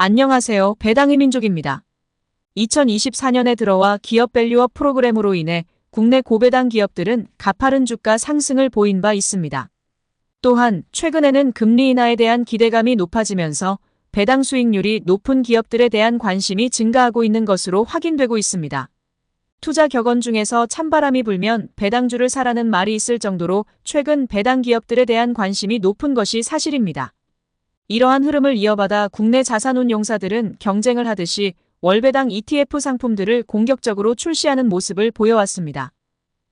안녕하세요. 배당의 민족입니다. 2024년에 들어와 기업 밸류업 프로그램으로 인해 국내 고배당 기업들은 가파른 주가 상승을 보인 바 있습니다. 또한 최근에는 금리 인하에 대한 기대감이 높아지면서 배당 수익률이 높은 기업들에 대한 관심이 증가하고 있는 것으로 확인되고 있습니다. 투자 격언 중에서 찬바람이 불면 배당주를 사라는 말이 있을 정도로 최근 배당 기업들에 대한 관심이 높은 것이 사실입니다. 이러한 흐름을 이어받아 국내 자산운용사들은 경쟁을 하듯이 월배당 ETF 상품들을 공격적으로 출시하는 모습을 보여왔습니다.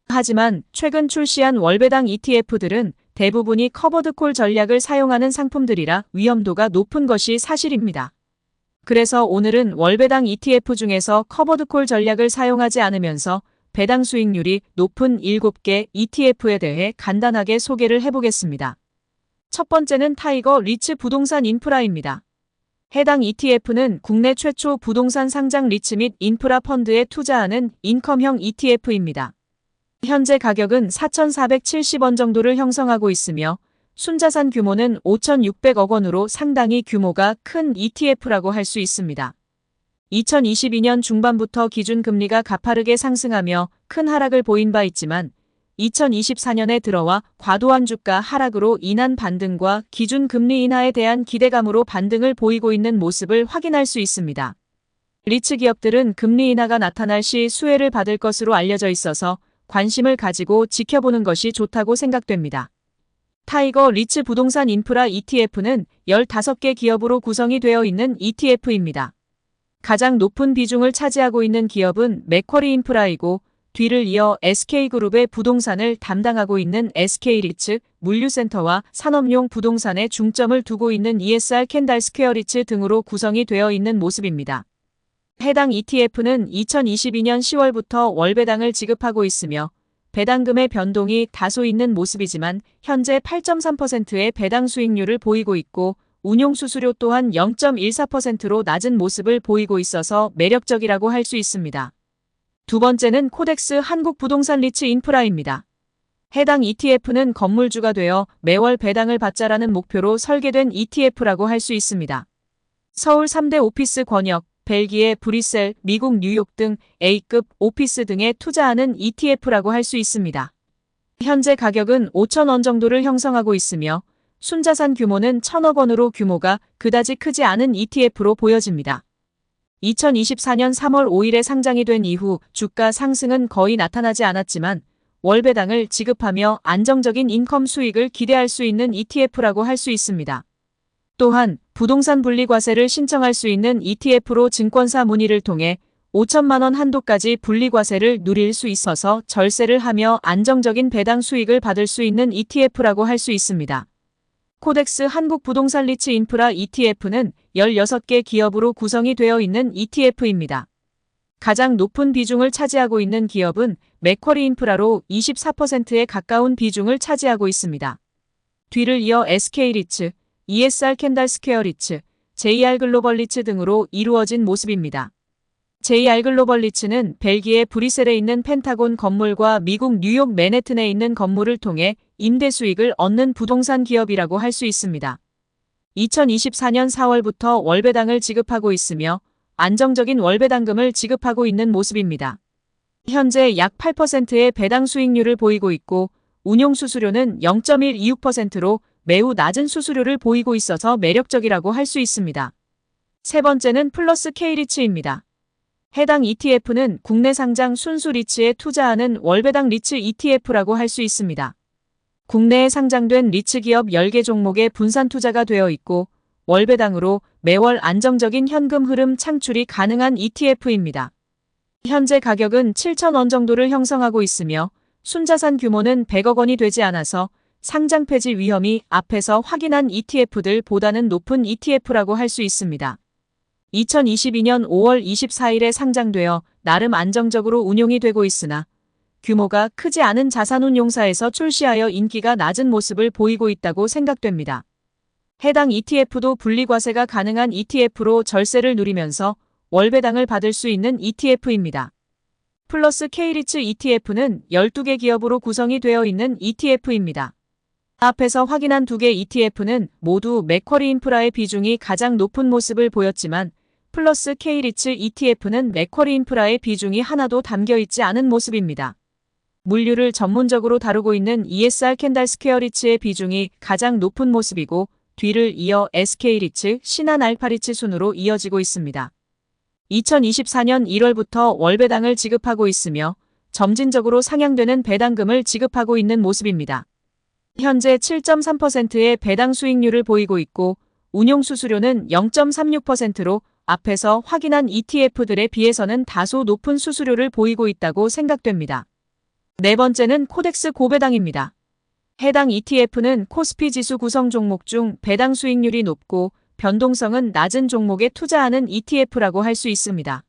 하지만 최근 출시한 월배당 ETF들은 대부분이 커버드콜 전략을 사용하는 상품들이라 위험도가 높은 것이 사실입니다. 그래서 오늘은 월배당 ETF 중에서 커버드콜 전략을 사용하지 않으면서 배당 수익률이 높은 7개 ETF에 대해 간단하게 소개를 해보겠습니다. 첫 번째는 타이거 리츠 부동산 인프라입니다. 해당 ETF는 국내 최초 부동산 상장 리츠 및 인프라 펀드에 투자하는 인컴형 ETF입니다. 현재 가격은 4,470원 정도를 형성하고 있으며 순자산 규모는 5,600억 원으로 상당히 규모가 큰 ETF라고 할 수 있습니다. 2022년 중반부터 기준금리가 가파르게 상승하며 큰 하락을 보인 바 있지만 2024년에 들어와 과도한 주가 하락으로 인한 반등과 기준금리 인하에 대한 기대감으로 반등을 보이고 있는 모습을 확인할 수 있습니다. 리츠 기업들은 금리 인하가 나타날 시 수혜를 받을 것으로 알려져 있어서 관심을 가지고 지켜보는 것이 좋다고 생각됩니다. 타이거 리츠 부동산 인프라 ETF는 15개 기업으로 구성이 되어 있는 ETF입니다. 가장 높은 비중을 차지하고 있는 기업은 맥쿼리 인프라이고 뒤를 이어 SK그룹의 부동산을 담당하고 있는 SK리츠, 물류센터와 산업용 부동산에 중점을 두고 있는 ESR 캔달 스퀘어리츠 등으로 구성이 되어 있는 모습입니다. 해당 ETF는 2022년 10월부터 월배당을 지급하고 있으며 배당금의 변동이 다소 있는 모습이지만 현재 8.3%의 배당 수익률을 보이고 있고 운용수수료 또한 0.14%로 낮은 모습을 보이고 있어서 매력적이라고 할 수 있습니다. 두 번째는 코덱스 한국부동산 리츠 인프라입니다. 해당 ETF는 건물주가 되어 매월 배당을 받자라는 목표로 설계된 ETF라고 할 수 있습니다. 서울 3대 오피스 권역, 벨기에, 브뤼셀, 미국 뉴욕 등 A급 오피스 등에 투자하는 ETF라고 할 수 있습니다. 현재 가격은 5,000원 정도를 형성하고 있으며 순자산 규모는 1,000억 원으로 규모가 그다지 크지 않은 ETF로 보여집니다. 2024년 3월 5일에 상장이 된 이후 주가 상승은 거의 나타나지 않았지만 월배당을 지급하며 안정적인 인컴 수익을 기대할 수 있는 ETF라고 할 수 있습니다. 또한 부동산 분리과세를 신청할 수 있는 ETF로 증권사 문의를 통해 5천만 원 한도까지 분리과세를 누릴 수 있어서 절세를 하며 안정적인 배당 수익을 받을 수 있는 ETF라고 할 수 있습니다. 코덱스 한국부동산 리츠 인프라 ETF는 16개 기업으로 구성이 되어 있는 ETF입니다. 가장 높은 비중을 차지하고 있는 기업은 맥쿼리 인프라로 24%에 가까운 비중을 차지하고 있습니다. 뒤를 이어 SK리츠, ESR 캔달 스퀘어 리츠, JR 글로벌 리츠 등으로 이루어진 모습입니다. JR 글로벌 리츠는 벨기에 브뤼셀에 있는 펜타곤 건물과 미국 뉴욕 맨해튼에 있는 건물을 통해 임대 수익을 얻는 부동산 기업이라고 할 수 있습니다. 2024년 4월부터 월배당을 지급하고 있으며 안정적인 월배당금을 지급하고 있는 모습입니다. 현재 약 8%의 배당 수익률을 보이고 있고 운용수수료는 0.126%로 매우 낮은 수수료를 보이고 있어서 매력적이라고 할 수 있습니다. 세 번째는 플러스 K리츠입니다. 해당 ETF는 국내 상장 순수 리츠에 투자하는 월배당 리츠 ETF라고 할 수 있습니다. 국내에 상장된 리츠 기업 10개 종목에 분산 투자가 되어 있고 월배당으로 매월 안정적인 현금 흐름 창출이 가능한 ETF입니다. 현재 가격은 7,000원 정도를 형성하고 있으며 순자산 규모는 100억 원이 되지 않아서 상장 폐지 위험이 앞에서 확인한 ETF들보다는 높은 ETF라고 할 수 있습니다. 2022년 5월 24일에 상장되어 나름 안정적으로 운용이 되고 있으나 규모가 크지 않은 자산운용사에서 출시하여 인기가 낮은 모습을 보이고 있다고 생각됩니다. 해당 ETF도 분리과세가 가능한 ETF로 절세를 누리면서 월배당을 받을 수 있는 ETF입니다. 플러스 K리츠 ETF는 12개 기업으로 구성이 되어 있는 ETF입니다. 앞에서 확인한 두 개 ETF는 모두 맥쿼리 인프라의 비중이 가장 높은 모습을 보였지만 플러스 K리츠 ETF는 맥쿼리 인프라의 비중이 하나도 담겨있지 않은 모습입니다. 물류를 전문적으로 다루고 있는 ESR 캔달 스퀘어 리츠의 비중이 가장 높은 모습이고 뒤를 이어 SK리츠, 신한 알파리츠 순으로 이어지고 있습니다. 2024년 1월부터 월배당을 지급하고 있으며 점진적으로 상향되는 배당금을 지급하고 있는 모습입니다. 현재 7.3%의 배당 수익률을 보이고 있고 운용 수수료는 0.36%로 앞에서 확인한 ETF들에 비해서는 다소 높은 수수료를 보이고 있다고 생각됩니다. 네 번째는 코덱스 고배당입니다. 해당 ETF는 코스피 지수 구성 종목 중 배당 수익률이 높고 변동성은 낮은 종목에 투자하는 ETF라고 할 수 있습니다.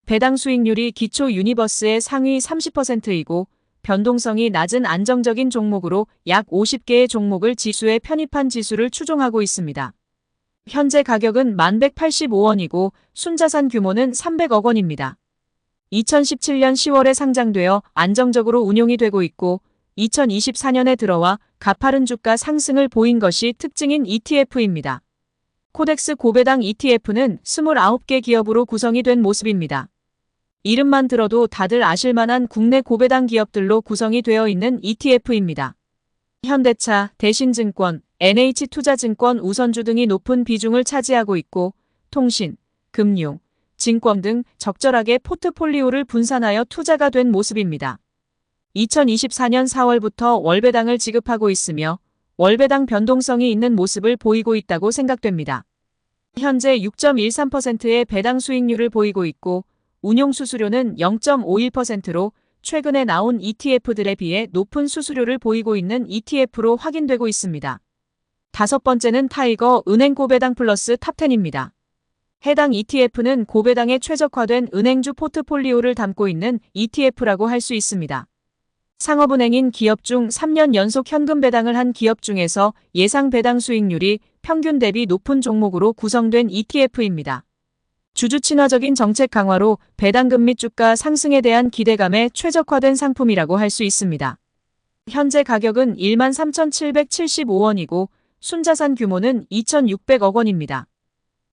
배당 수익률이 기초 유니버스의 상위 30%이고 변동성이 낮은 안정적인 종목으로 약 50개의 종목을 지수에 편입한 지수를 추종하고 있습니다. 현재 가격은 1185원이고 순자산 규모는 300억 원입니다. 2017년 10월에 상장되어 안정적으로 운용이 되고 있고 2024년에 들어와 가파른 주가 상승을 보인 것이 특징인 ETF입니다. 코덱스 고배당 ETF는 29개 기업으로 구성이 된 모습입니다. 이름만 들어도 다들 아실만한 국내 고배당 기업들로 구성이 되어 있는 ETF입니다. 현대차, 대신증권, NH투자증권 우선주 등이 높은 비중을 차지하고 있고 통신, 금융, 증권 등 적절하게 포트폴리오를 분산하여 투자가 된 모습입니다. 2024년 4월부터 월배당을 지급하고 있으며 월배당 변동성이 있는 모습을 보이고 있다고 생각됩니다. 현재 6.13%의 배당 수익률을 보이고 있고 운용 수수료는 0.51%로 최근에 나온 ETF들에 비해 높은 수수료를 보이고 있는 ETF로 확인되고 있습니다. 다섯 번째는 타이거 은행 고배당 플러스 탑10입니다. 해당 ETF는 고배당에 최적화된 은행주 포트폴리오를 담고 있는 ETF라고 할 수 있습니다. 상업은행인 기업 중 3년 연속 현금 배당을 한 기업 중에서 예상 배당 수익률이 평균 대비 높은 종목으로 구성된 ETF입니다. 주주 친화적인 정책 강화로 배당금 및 주가 상승에 대한 기대감에 최적화된 상품이라고 할 수 있습니다. 현재 가격은 13,775원이고 순자산 규모는 2,600억 원입니다.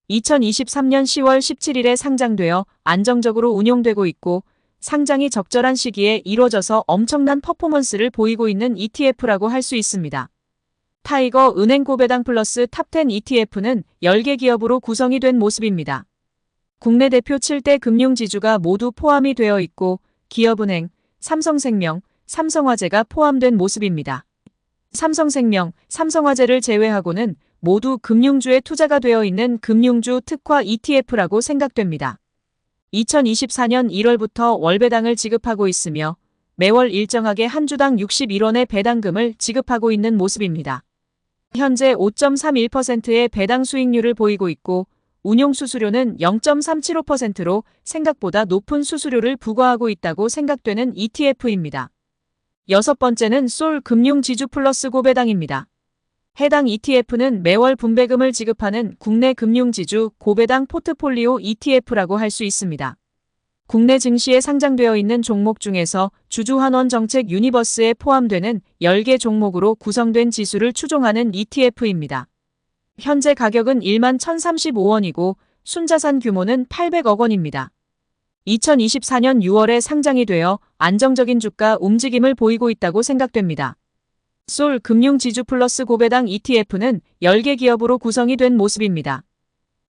2023년 10월 17일에 상장되어 안정적으로 운용되고 있고 상장이 적절한 시기에 이뤄져서 엄청난 퍼포먼스를 보이고 있는 ETF라고 할 수 있습니다. 타이거 은행 고배당 플러스 탑10 ETF는 10개 기업으로 구성이 된 모습입니다. 국내 대표 7대 금융지주가 모두 포함이 되어 있고 기업은행, 삼성생명, 삼성화재가 포함된 모습입니다. 삼성생명, 삼성화재를 제외하고는 모두 금융주에 투자가 되어 있는 금융주 특화 ETF라고 생각됩니다. 2024년 1월부터 월배당을 지급하고 있으며 매월 일정하게 한 주당 61원의 배당금을 지급하고 있는 모습입니다. 현재 5.31%의 배당 수익률을 보이고 있고 운용 수수료는 0.375%로 생각보다 높은 수수료를 부과하고 있다고 생각되는 ETF입니다. 여섯 번째는 솔 금융지주 플러스 고배당입니다. 해당 ETF는 매월 분배금을 지급하는 국내 금융지주 고배당 포트폴리오 ETF라고 할 수 있습니다. 국내 증시에 상장되어 있는 종목 중에서 주주환원 정책 유니버스에 포함되는 10개 종목으로 구성된 지수를 추종하는 ETF입니다. 현재 가격은 11,035원이고 순자산 규모는 800억 원입니다. 2024년 6월에 상장이 되어 안정적인 주가 움직임을 보이고 있다고 생각됩니다. 솔 금융지주 플러스 고배당 ETF는 10개 기업으로 구성이 된 모습입니다.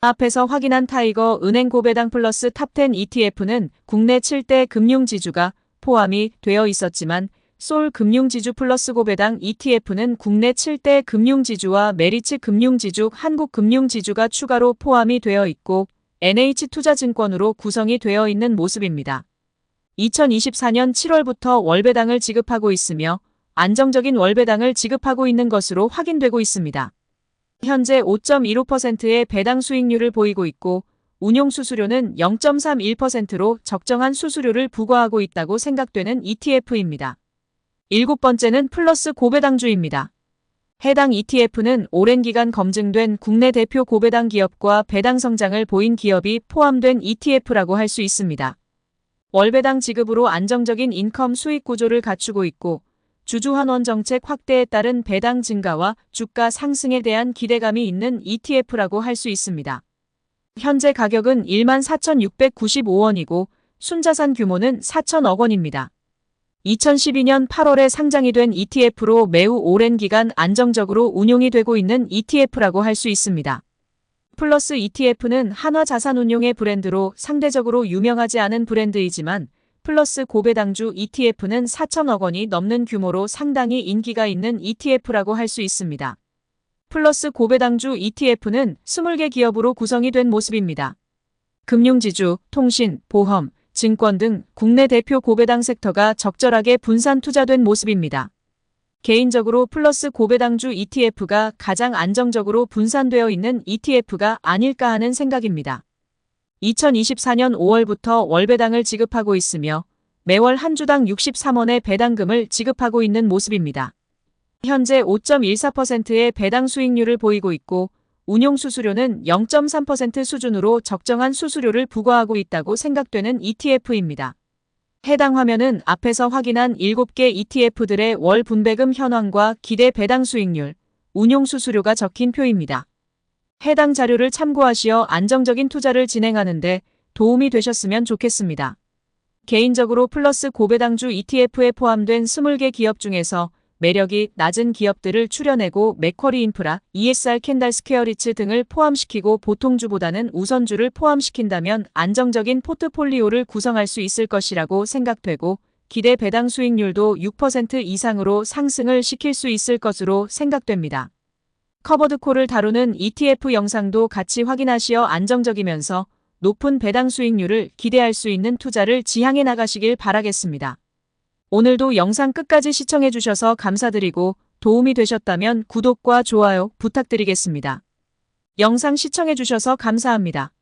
앞에서 확인한 타이거 은행 고배당 플러스 탑10 ETF는 국내 7대 금융지주가 포함이 되어 있었지만 솔 금융지주 플러스 고배당 ETF는 국내 7대 금융지주와 메리츠 금융지주, 한국금융지주가 추가로 포함이 되어 있고 NH투자증권으로 구성이 되어 있는 모습입니다. 2024년 7월부터 월배당을 지급하고 있으며 안정적인 월배당을 지급하고 있는 것으로 확인되고 있습니다. 현재 5.15%의 배당 수익률을 보이고 있고 운용 수수료는 0.31%로 적정한 수수료를 부과하고 있다고 생각되는 ETF입니다. 일곱 번째는 플러스 고배당주입니다. 해당 ETF는 오랜 기간 검증된 국내 대표 고배당 기업과 배당 성장을 보인 기업이 포함된 ETF라고 할 수 있습니다. 월배당 지급으로 안정적인 인컴 수익 구조를 갖추고 있고 주주환원 정책 확대에 따른 배당 증가와 주가 상승에 대한 기대감이 있는 ETF라고 할 수 있습니다. 현재 가격은 14,695원이고 순자산 규모는 4천억 원입니다. 2012년 8월에 상장이 된 ETF로 매우 오랜 기간 안정적으로 운용이 되고 있는 ETF라고 할 수 있습니다. 플러스 ETF는 한화자산운용의 브랜드로 상대적으로 유명하지 않은 브랜드이지만 플러스 고배당주 ETF는 4천억 원이 넘는 규모로 상당히 인기가 있는 ETF라고 할 수 있습니다. 플러스 고배당주 ETF는 20개 기업으로 구성이 된 모습입니다. 금융지주, 통신, 보험, 증권 등 국내 대표 고배당 섹터가 적절하게 분산 투자된 모습입니다. 개인적으로 플러스 고배당주 ETF가 가장 안정적으로 분산되어 있는 ETF가 아닐까 하는 생각입니다. 2024년 5월부터 월배당을 지급하고 있으며 매월 한 주당 63원의 배당금을 지급하고 있는 모습입니다. 현재 5.14%의 배당 수익률을 보이고 있고 운용 수수료는 0.3% 수준으로 적정한 수수료를 부과하고 있다고 생각되는 ETF입니다. 해당 화면은 앞에서 확인한 7개 ETF들의 월 분배금 현황과 기대 배당 수익률, 운용 수수료가 적힌 표입니다. 해당 자료를 참고하시어 안정적인 투자를 진행하는 데 도움이 되셨으면 좋겠습니다. 개인적으로 플러스 고배당주 ETF에 포함된 20개 기업 중에서 매력이 낮은 기업들을 추려내고 맥쿼리 인프라, ESR 캔달 스퀘어리츠 등을 포함시키고 보통주보다는 우선주를 포함시킨다면 안정적인 포트폴리오를 구성할 수 있을 것이라고 생각되고 기대 배당 수익률도 6% 이상으로 상승을 시킬 수 있을 것으로 생각됩니다. 커버드콜을 다루는 ETF 영상도 같이 확인하시어 안정적이면서 높은 배당 수익률을 기대할 수 있는 투자를 지향해 나가시길 바라겠습니다. 오늘도 영상 끝까지 시청해주셔서 감사드리고 도움이 되셨다면 구독과 좋아요 부탁드리겠습니다. 영상 시청해주셔서 감사합니다.